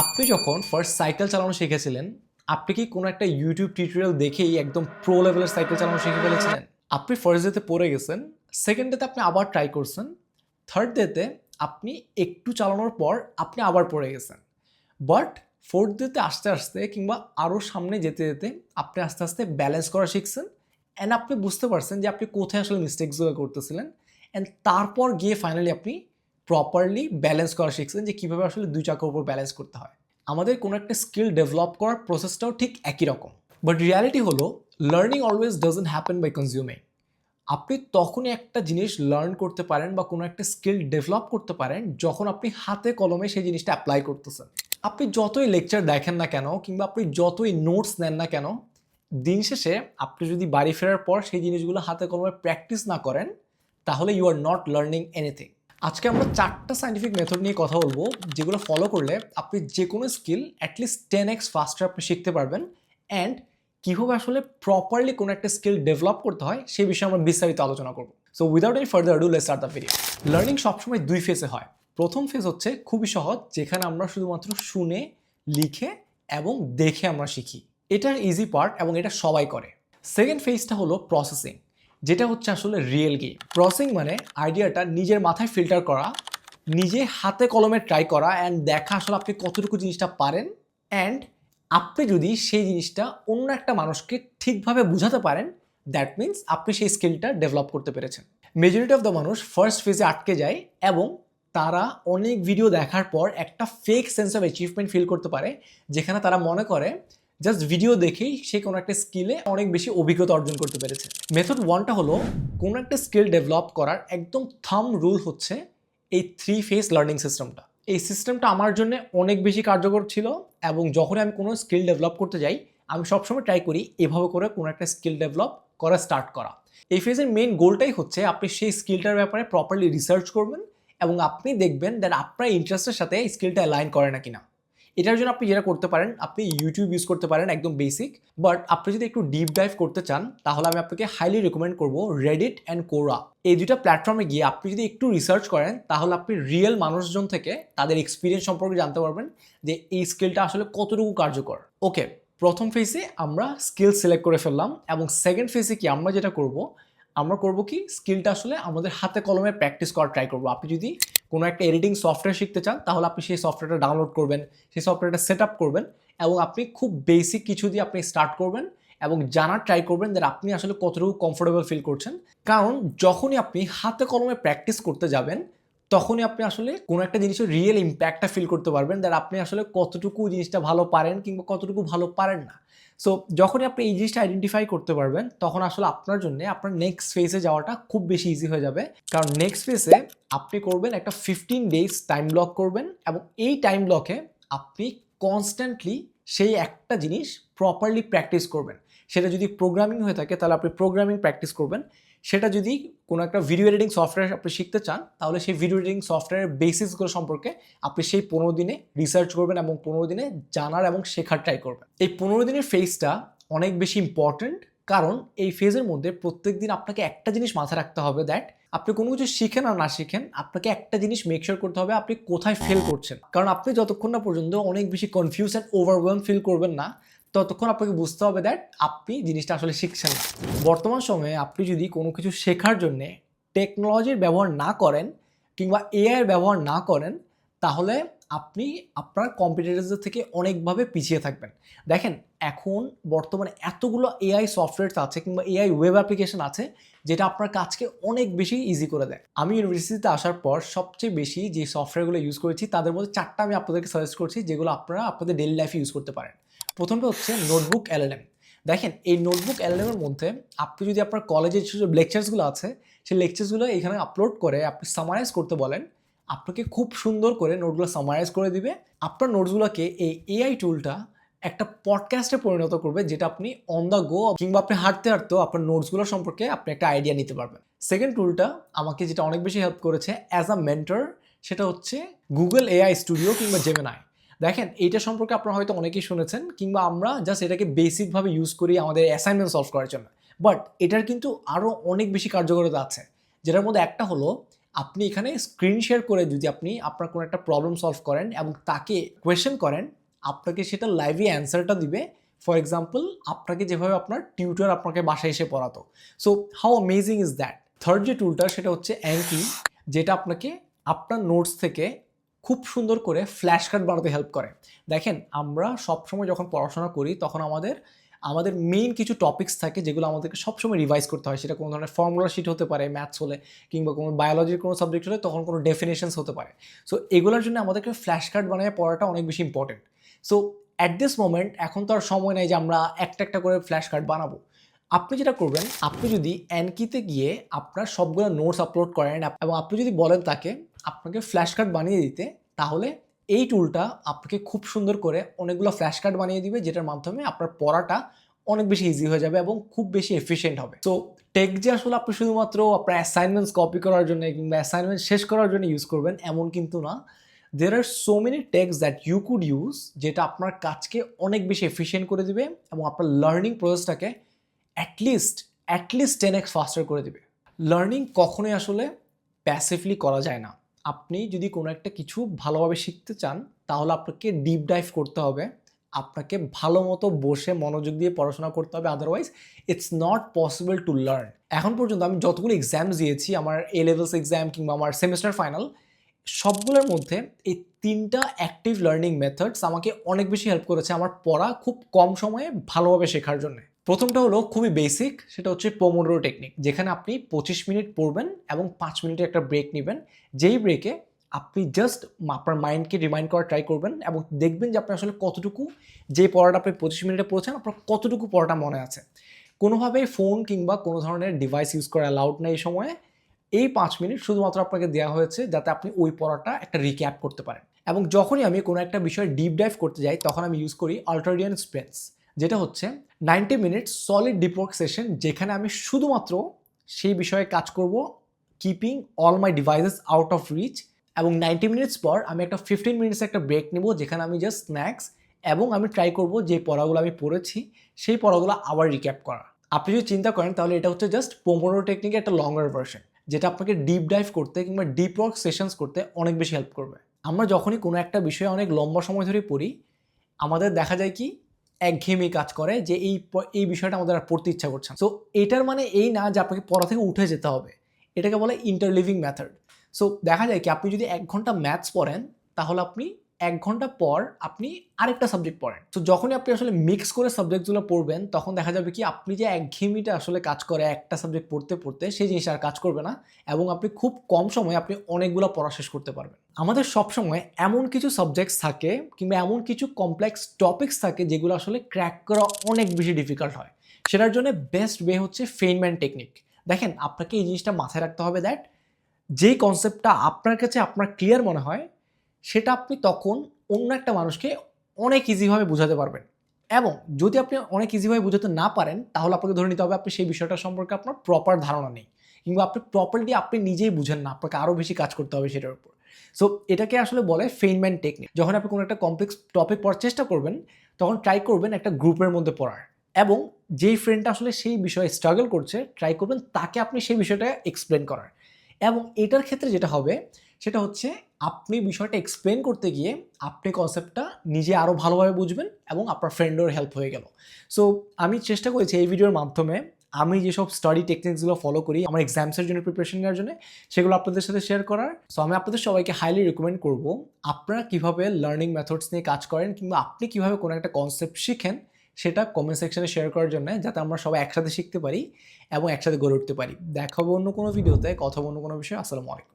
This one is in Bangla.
আপনি যখন ফার্স্ট সাইকেল চালানো শিখেছিলেন, আপনি কি কোনো একটা ইউটিউব টিউটোরিয়াল দেখেই একদম প্রো লেভেলের সাইকেল চালানো শিখে ফেলেছিলেন? আপনি ফার্স্ট ডেতে পড়ে গেছেন, সেকেন্ড ডেতে আপনি আবার ট্রাই করছেন, থার্ড ডেতে আপনি একটু চালানোর পর আপনি আবার পড়ে গেছেন। বাট ফোর্থ ডেতে আস্তে আস্তে কিংবা আরও সামনে যেতে যেতে আপনি আস্তে আস্তে ব্যালেন্স করা শিখছেন অ্যান্ড আপনি বুঝতে পারছেন যে আপনি কোথায় আসলে মিস্টেকসগুলো করতেছিলেন অ্যান্ড তারপর গিয়ে ফাইনালি আপনি প্রপারলি ব্যালেন্স করা শিখছেন যে কীভাবে আসলে দুই চাকার উপর ব্যালেন্স করতে হয়। আমাদের কোনো একটা স্কিল ডেভেলপ করার প্রসেসটাও ঠিক একই রকম, বাট রিয়ালিটি হলো learning always doesn't happen by consuming. আপনি তখনই একটা জিনিস লার্ন করতে পারেন বা কোনো একটা স্কিল ডেভেলপ করতে পারেন যখন আপনি হাতে কলমে সেই জিনিসটা অ্যাপ্লাই করতেছেন। আপনি যতই লেকচার দেখেন না কেন কিংবা আপনি যতই নোটস নেন না কেন, দিন শেষে আপনি যদি বাড়ি ফেরার পর সেই জিনিসগুলো হাতে কলমে প্র্যাকটিস না করেন, তাহলে you are not learning anything. আজকে আমরা 4টা সায়েন্টিফিক মেথড নিয়ে কথা বলবো, যেগুলো ফলো করলে আপনি যে কোনো স্কিল অ্যাটলিস্ট 10x ফাস্টার আপনি শিখতে পারবেন অ্যান্ড কীভাবে আসলে প্রপারলি কোনো একটা স্কিল ডেভেলপ করতে হয় সেই বিষয়ে আমরা বিস্তারিত আলোচনা করব। So without any further do let's start the video. Learning সবসময় দুই ফেজে হয়। প্রথম ফেজ হচ্ছে খুবই সহজ, যেখানে আমরা শুধুমাত্র শুনে, লিখে এবং দেখে আমরা শিখি। এটার ইজি পার্ট এবং এটা সবাই করে। সেকেন্ড ফেজটা হলো প্রসেসিং, যেটা হচ্ছে আসলে রিয়েল গেম। প্রসেসিং মানে আইডিয়াটা নিজের মাথায় ফিল্টার করা, নিজে হাতে কলমে ট্রাই করা অ্যান্ড দেখা আসলে আপনি কতটুকু জিনিসটা পারেন অ্যান্ড আপনি যদি সেই জিনিসটা অন্য একটা মানুষকে ঠিকভাবে বোঝাতে পারেন, দ্যাট মিন্স আপনি সেই স্কিলটা ডেভেলপ করতে পেরেছেন। মেজরিটি অফ দ্য মানুষ ফার্স্ট ফেজে আটকে যায় এবং তারা অনেক ভিডিও দেখার পর একটা fake sense of achievement feel করতে পারে, যেখানে তারা মনে করে জাস্ট ভিডিও দেখেই সে কোনো একটা স্কিলে অনেক বেশি অভিজ্ঞতা অর্জন করতে পেরেছে। মেথড ওয়ানটা হলো, কোনো একটা স্কিল ডেভেলপ করার একদম থাম রুল হচ্ছে এই 3 ফেজ লার্নিং সিস্টেমটা। এই সিস্টেমটা আমার জন্য অনেক বেশি কার্যকর ছিল এবং যখনই আমি কোনো স্কিল ডেভেলপ করতে যাই, আমি সবসময় ট্রাই করি এভাবে করে কোনো একটা স্কিল ডেভেলপ করা স্টার্ট করা। এই ফেজের মেইন গোলটাই হচ্ছে আপনি সেই স্কিলটার ব্যাপারে প্রপারলি রিসার্চ করবেন এবং আপনি দেখবেন দ্যাট আপনার ইন্টারেস্টের সাথে স্কিলটা অ্যালাইন করে না কিনা। এটার জন্য আপনি যেটা করতে পারেন, আপনি ইউটিউব ইউজ করতে পারেন, একদম বেসিক। বাট আপনি যদি একটু ডিপ ডাইভ করতে চান, তাহলে আমি আপনাকে হাইলি রেকমেন্ড করবো রেডিট অ্যান্ড কোরা। এই দুইটা প্ল্যাটফর্মে গিয়ে আপনি যদি একটু রিসার্চ করেন, তাহলে আপনি রিয়েল মানুষজন থেকে তাদের এক্সপিরিয়েন্স সম্পর্কে জানতে পারবেন যে এই স্কিলটা আসলে কতটুকু কার্যকর। ওকে, প্রথম ফেজে আমরা স্কিল সিলেক্ট করে ফেললাম এবং সেকেন্ড ফেজে কি আমরা যেটা করব, আমরা করব কি স্কিলটা আসলে আমাদের হাতে কলমে প্র্যাকটিস করা ট্রাই করব। আপনি যদি কোনো একটা এডিটিং সফটওয়্যার শিখতে চান, তাহলে আপনি সেই সফটওয়্যারটা ডাউনলোড করবেন, সেই সফটওয়্যারটা সেট আপ করবেন এবং আপনি খুব বেসিক কিছু দিয়ে আপনি স্টার্ট করবেন এবং জানার ট্রাই করবেন যে আপনি আসলে কতটুকু কমফোর্টেবল ফিল করছেন। কারণ যখনই আপনি হাতে কলমে প্র্যাকটিস করতে যাবেন, তখনই আপনি আসলে কোনো একটা জিনিসের রিয়েল ইম্প্যাক্টটা ফিল করতে পারবেন দ্যাট আপনি আসলে কতটুকু জিনিসটা ভালো পারেন কিংবা কতটুকু ভালো পারেন না। সো যখনই আপনি এই জিনিসটা আইডেন্টিফাই করতে পারবেন, তখন আসলে আপনার জন্য আপনার নেক্সট ফেজে যাওয়াটা খুব বেশি ইজি হয়ে যাবে। কারণ নেক্সট ফেজে আপনি করবেন একটা 15 ডেজ টাইম ব্লক করবেন এবং এই টাইম ব্লকে আপনি কনস্ট্যান্টলি সেই একটা জিনিস প্রপারলি প্র্যাকটিস করবেন। সেটা যদি প্রোগ্রামিং হয়ে থাকে, তাহলে আপনি প্রোগ্রামিং প্র্যাকটিস করবেন। সেটা যদি কোনো একটা ভিডিও এডিটিং সফটওয়্যার আপনি শিখতে চান, তাহলে সেই ভিডিও এডিটিং সফটওয়্যারের বেসিসগুলো সম্পর্কে আপনি সেই 15 দিনে রিসার্চ করবেন এবং 15 দিনে জানার এবং শেখার ট্রাই করবেন। এই 15 দিনের ফেজটা অনেক বেশি ইম্পর্ট্যান্ট, কারণ এই ফেজের মধ্যে প্রত্যেক দিন আপনাকে একটা জিনিস মাথায় রাখতে হবে, দ্যাট আপনি কোনো কিছু শিখেন আর না শিখেন, আপনাকে একটা জিনিস মেক শিওর করতে হবে আপনি কোথায় ফেল করছেন। কারণ আপনি যতক্ষণ না পর্যন্ত অনেক বেশি কনফিউজ অ্যান্ড ওভারওয়েলম ফিল করবেন না, ততক্ষণ আপনাকে বুঝতে হবে দ্যাট আপনি জিনিসটা আসলে শিখছেন না। বর্তমান সময়ে আপনি যদি কোনো কিছু শেখার জন্যে টেকনোলজির ব্যবহার না করেন কিংবা এআইয়ের ব্যবহার না করেন, তাহলে আপনি আপনার কম্পিটিটরদের থেকে অনেকভাবে পিছিয়ে থাকবেন। দেখেন, এখন বর্তমানে এতগুলো এআই সফটওয়্যার আছে কিংবা এআই ওয়েব অ্যাপ্লিকেশন আছে, যেটা আপনার কাজকে অনেক বেশি ইজি করে দেয়। আমি ইউনিভার্সিটিতে আসার পর সবচেয়ে বেশি যে সফটওয়্যারগুলো ইউজ করেছি, তাদের মধ্যে 4টা আমি আপনাদেরকে সাজেস্ট করছি, যেগুলো আপনারা আপনাদের ডেইলি লাইফে ইউজ করতে পারেন। প্রথমটা হচ্ছে নোটবুক এলএলএম। দেখেন, এই নোটবুক এলএলএমের মধ্যে আপনি যদি আপনার কলেজের যে লেকচার্সগুলো আছে, সেই লেকচার্সগুলো এখানে আপলোড করে আপনি সামারাইজ করতে বলেন, আপনাকে খুব সুন্দর করে নোটগুলো সামারাইজ করে দিবে। আপনার নোটসগুলোকে এই এআই টুলটা একটা পডকাস্টে পরিণত করবে, যেটা আপনি অন দ্য গো কিংবা আপনি হাঁটতে হাঁটতেও আপনার নোটসগুলো সম্পর্কে আপনি একটা আইডিয়া নিতে পারবেন। সেকেন্ড টুলটা আমাকে যেটা অনেক বেশি হেল্প করেছে অ্যাজ আ মেন্টর, সেটা হচ্ছে গুগল এআই স্টুডিও কিংবা জেমিনাই। দেখেন, এইটা সম্পর্কে আপনারা হয়তো অনেকেই শুনেছেন কিংবা আমরা জাস্ট এটাকে বেসিকভাবে ইউজ করি আমাদের অ্যাসাইনমেন্ট সলভ করার জন্য। বাট এটার কিন্তু আরও অনেক বেশি কার্যকারিতা আছে, যেটার মধ্যে একটা হলো আপনি এখানে স্ক্রিন শেয়ার করে যদি আপনি আপনার কোনো একটা প্রবলেম সলভ করেন এবং তাকে কোয়েশ্চেন করেন, আপনাকে সেটা লাইভে অ্যান্সারটা দিবে। ফর এক্সাম্পল, আপনাকে যেভাবে আপনার টিউটর আপনাকে বাসায় এসে পড়াতো। So how amazing is that. Third যে টুলটা সেটা হচ্ছে অ্যাঙ্কি, যেটা আপনাকে আপনার নোটস থেকে খুব সুন্দর করে ফ্ল্যাশ কার্ড বানাতে হেল্প করে। দেখেন, আমরা সবসময় যখন পড়াশোনা করি তখন আমাদের মেইন কিছু টপিকস থাকে যেগুলো আমাদেরকে সবসময় রিভাইজ করতে হয়। সেটা কোনো ধরনের ফর্মুলা শিট হতে পারে ম্যাথস হলে, কিংবা কোনো বায়োলজির কোনো সাবজেক্ট হলে তখন কোনো ডেফিনেশনস হতে পারে। সো এগুলোর জন্য আমাদেরকে ফ্ল্যাশ কার্ড বানিয়ে পড়াটা অনেক বেশি important. So at this moment এখন তো আর সময় নেই যে আমরা একটা একটা করে ফ্ল্যাশ কার্ড বানাবো। আপনি যেটা করবেন, আপনি যদি অ্যানকিতে গিয়ে আপনার সবগুলো নোটস আপলোড করেন এবং আপনি যদি বলেন তাকে আপনাকে ফ্ল্যাশ কার্ড বানিয়ে দিতে, তাহলে এই টুলটা আপনাকে খুব সুন্দর করে অনেকগুলো ফ্ল্যাশ কার্ড বানিয়ে দিবে, যেটার মাধ্যমে আপনার পড়াটা অনেক বেশি ইজি হয়ে যাবে এবং খুব বেশি এফিশিয়েন্ট হবে। সো টেক যে আসলে আপনি শুধুমাত্র আপনার অ্যাসাইনমেন্টস কপি করার জন্য কিংবা অ্যাসাইনমেন্ট শেষ করার জন্য ইউজ করবেন এমন কিন্তু না। There are so many texts that you could use, যেটা আপনার কাজকে অনেক বেশি এফিশিয়েন্ট করে দিবে এবং আপনার লার্নিং প্রসেসটাকে অ্যাটলিস্ট 10x ফাস্টার করে দিবে। লার্নিং কখনোই আসলে প্যাসিভলি করা যায় না। আপনি যদি কোনো একটা কিছু ভালোভাবে শিখতে চান, তাহলে আপনাকে ডিপ ডাইভ করতে হবে, আপনাকে ভালো মতো বসে মনোযোগ দিয়ে পড়াশোনা করতে হবে, otherwise it's not possible to learn. এখন পর্যন্ত আমি যতগুলো এক্সামস দিয়েছি, আমার এ লেভেলস এক্সাম কিংবা আমার সেমিস্টার ফাইনাল, সবগুলোর মধ্যে এই 3টা অ্যাক্টিভ লার্নিং মেথডস আমাকে অনেক বেশি হেল্প করেছে আমার পড়া খুব কম সময়ে ভালোভাবে শেখার জন্য। প্রথমটা হলো খুবই বেসিক, সেটা হচ্ছে পোমোডোরো টেকনিক, যেখানে আপনি 25 মিনিট পড়বেন এবং 5 মিনিটের একটা ব্রেক নেবেন। যেই ব্রেকে আপনি জাস্ট আপনার মাইন্ডকে রিমাইন্ড করার ট্রাই করবেন এবং দেখবেন যে আপনি আসলে কতটুকু, যে পড়াটা আপনি 25 মিনিটে পড়েছেন, আপনার কতটুকু পড়াটা মনে আছে। কোনোভাবেই ফোন কিংবা কোনো ধরনের ডিভাইস ইউজ করা অ্যালাউড নেই এই সময়ে। এই 5 মিনিট শুধুমাত্র আপনাকে দেওয়া হয়েছে যাতে আপনি ওই পড়াটা একটা রিক্যাপ করতে পারেন। এবং যখনই আমি কোনো একটা বিষয়ে ডিপ ডাইভ করতে যাই, তখন আমি ইউজ করি আল্টারডিয়ান স্পেন্স, যেটা হচ্ছে 90 minutes solid deep work session, যেখানে আমি শুধুমাত্র সেই বিষয়ে কাজ করব, keeping all my devices out of reach. এবং 90 মিনিটস পর আমি একটা 15 মিনিটস একটা ব্রেক নেব, যেখানে আমি জাস্ট স্ন্যাক্স, এবং আমি ট্রাই করব যে পড়াগুলো আমি পড়েছি সেই পড়াগুলো আবার রিক্যাপ করা। আপনি যদি চিন্তা করেন, তাহলে এটা হচ্ছে জাস্ট পোমোডোরো টেকনিকের একটা লঙ্গার ভার্সন, যেটা আপনাকে ডিপ ডাইভ করতে কিংবা ডিপ ওয়ার্ক সেশনস করতে অনেক বেশি হেল্প করবে। আমরা যখনই কোনো একটা বিষয়ে অনেক লম্বা সময় ধরে পড়ি, আমাদের দেখা যায় কি একঘেয়েমি কাজ করে, যে এই বিষয়টা আমাদের আর পড়তে ইচ্ছা করছে না। সো এটার মানে এই না যে আপনাকে পড়া থেকে উঠে যেতে হবে, এটাকে বলে ইন্টারলিভিং মেথড। সো দেখা যায় কি আপনি যদি 1 ঘন্টা ম্যাথস পড়েন, তাহলে আপনি 1 ঘন্টা পর আপনি আরেকটা সাবজেক্ট পড়েন। তো যখনই আপনি আসলে মিক্স করে সাবজেক্টগুলো পড়বেন, তখন দেখা যাবে কি আপনি যে একঘেয়েমিটা আসলে কাজ করে একটা সাবজেক্ট পড়তে পড়তে, সেই জিনিসটা আর কাজ করবে না এবং আপনি খুব কম সময়ে আপনি অনেকগুলো পড়া শেষ করতে পারবেন। আমাদের সবসময় এমন কিছু সাবজেক্টস থাকে কিংবা এমন কিছু কমপ্লেক্স টপিকস থাকে যেগুলো আসলে ক্র্যাক করা অনেক বেশি ডিফিকাল্ট হয়। সেটার জন্য বেস্ট ওয়ে হচ্ছে ফেইনম্যান টেকনিক। দেখেন, আপনাকে এই জিনিসটা মাথায় রাখতে হবে দ্যাট যেই কনসেপ্টটা আপনার কাছে আপনার ক্লিয়ার মনে হয়, সেটা আপনি তখন অন্য একটা মানুষকে অনেক ইজিভাবে বোঝাতে পারবেন। এবং যদি আপনি অনেক ইজিভাবে বোঝাতে না পারেন, তাহলে আপনাকে ধরে নিতে হবে আপনি সেই বিষয়টা সম্পর্কে আপনার প্রপার ধারণা নেই, কিংবা আপনি নিজেই বুঝেন না, আপনাকে আরও বেশি কাজ করতে হবে সেটার উপর। সো এটাকে আসলে বলে ফেইনম্যান টেকনিক। যখন আপনি কোনো একটা কমপ্লেক্স টপিক পড়ার চেষ্টা করবেন, তখন ট্রাই করবেন একটা গ্রুপের মধ্যে পড়ার, এবং যেই ফ্রেন্ডটা আসলে সেই বিষয়ে স্ট্রাগল করছে, ট্রাই করবেন তাকে আপনি সেই বিষয়টা এক্সপ্লেন করার। এবং এটার ক্ষেত্রে যেটা হবে সেটা হচ্ছে আপনি বিষয়টা এক্সপ্লেন করতে গিয়ে আপনি কনসেপ্টটা নিজে আরও ভালোভাবে বুঝবেন এবং আপনার ফ্রেন্ডের হেল্প হয়ে গেল। সো আমি চেষ্টা করেছি এই ভিডিওর মাধ্যমে আমি যেসব স্টাডি টেকনিক্সগুলো ফলো করি আমার এক্সামসের জন্য প্রিপারেশন নেওয়ার জন্য, সেগুলো আপনাদের সাথে শেয়ার করার। সো আমি আপনাদের সবাইকে হাইলি রিকমেন্ড করব, আপনারা কীভাবে লার্নিং মেথডস নিয়ে কাজ করেন কিংবা আপনি কীভাবে কোনো একটা কনসেপ্ট শিখেন, সেটা কমেন্ট সেকশনে শেয়ার করার জন্য, যাতে আমরা সবাই একসাথে শিখতে পারি এবং একসাথে গড়ে উঠতে পারি। দেখা হবে অন্য কোনো ভিডিওতে, কথা হবে অন্য কোনো বিষয়ে। আসসালামু আলাইকুম।